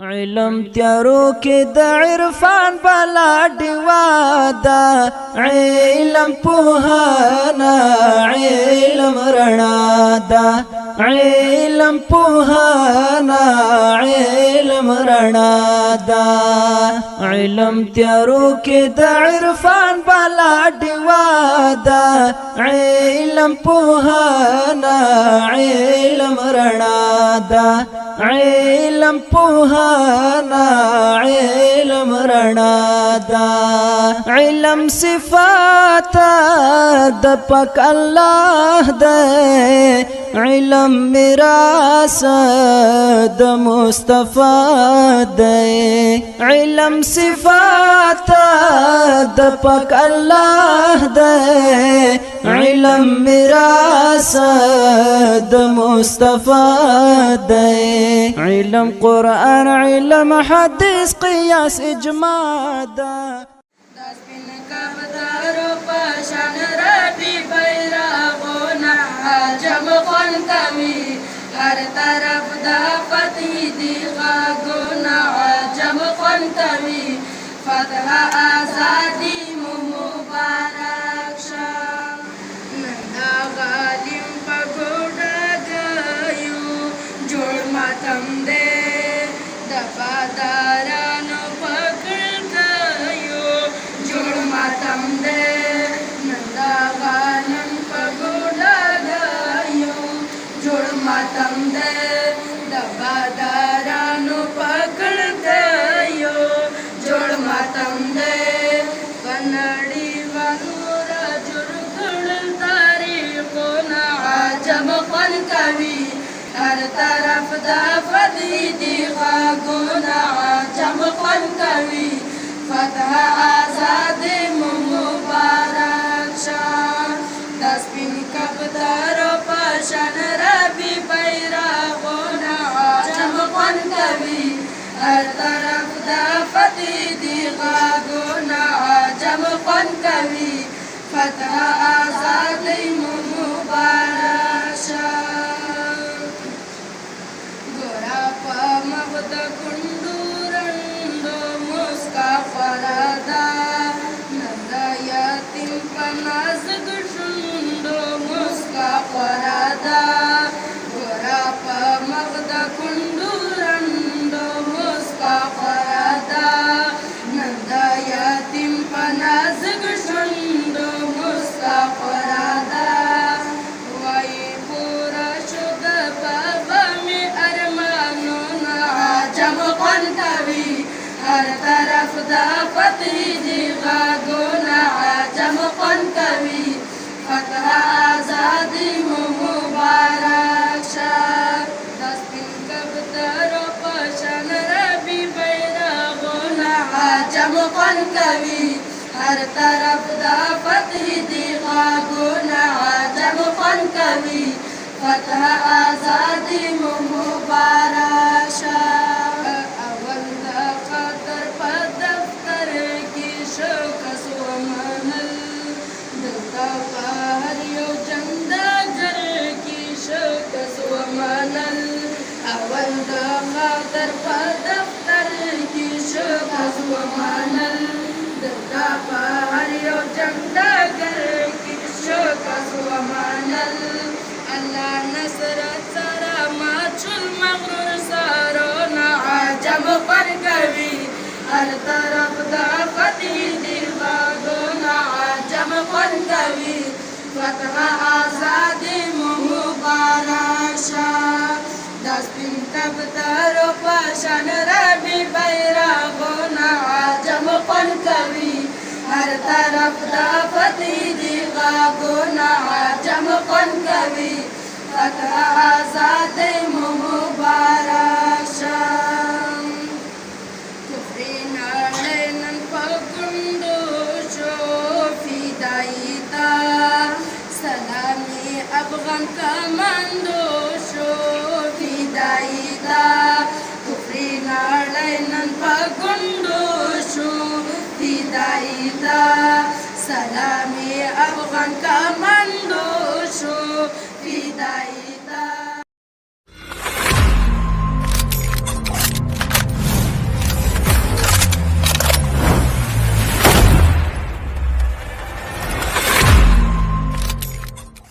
علم تیارو کې د عرفان بلا ډیوا دا علم پوهانا علم رڼا دا علم پوهانا علم رڼا دا علم تیارو کې د عرفان بلا ډیوا دا علم پوهانا علم رڼا دا علم پوهانا علم رڼا دا علم صفات د پاک الله دے علم میراث د مصطفی دے علم صفات د پاک الله دے علم میراث د مصطفی دے علم قرآن علم حدیث قیاس اجماع دا داسپین کبدارو پاشان ربی بیراغونا عجم خون کمی هر طرف دا فتح دی غاگونا عجم خون کمی فتح آزادی مبارک شام نندا غالیم پگوڑا گایو جوڑ ماتم دے دفادارانو پکڑ گایو جوڑ ماتم دے نندا غالیم پگوڑا گایو جوڑ ماتم دے دفادارانو پکڑ گایو جوڑ ماتم دے کنڑی ونورا جڑ کڑ تاریخونا عجم خون کمی ہر طرف دا فتح دی غاگونا عجم خون کمی فتح آزاد مبارک شام داسپین کبدارو پاشان ربی بیراغونا عجم خون کمی ہر طرف دا فتح دی غاگونا عجم خون کمی فتح آزاد مبارک شام گورا پا مغد کنڈورندو مسکا فرادا نندا یتیم پا نازگ شندو مسکا فرادا گورا پا مغد کنڈورندو مسکا فرادا نندا یتیم پا نازگ شندو مسکا فرادا وائی پورا شد بابا میں ارمانونا عجم خون کمی ہر طرف دا فتح دی غاگونا عجم خون کمی فتح آزادی مبارک شام داسپین کبدارو پاشان ربی بیراغونا عجم خون کمی ہر طرف دا فتح دی غاگونا عجم خون کمی فتح آزادی مبارک شام اول دا خطر پا دفتر کی شوکس و منل دلتا پا ہر یو جندا گر کی شوکس و منل اول دا خطر پا دفتر کی شوکس و منل دلتا پا ہر یو جندا گر کی شوکس و منل اللہ نصرت سارا ماچل مغرور سارونا عجم خون کمی ہر طرف دا فتح دی غاگونا عجم خون کمی فتح آزادی مبارک شام داسپین کبدارو پاشان ربی بیراغونا عجم خون کمی ہر طرف دا فتح دی غاگونا عجم خون کمی فتح آزاد مبارک شام کفری ناڑے نن پگندو شو فدائی تا سلامی افغان کماندو شو فدائی تا کفری ناڑے نن پگندو شو فدائی تا سلامی افغان کماندو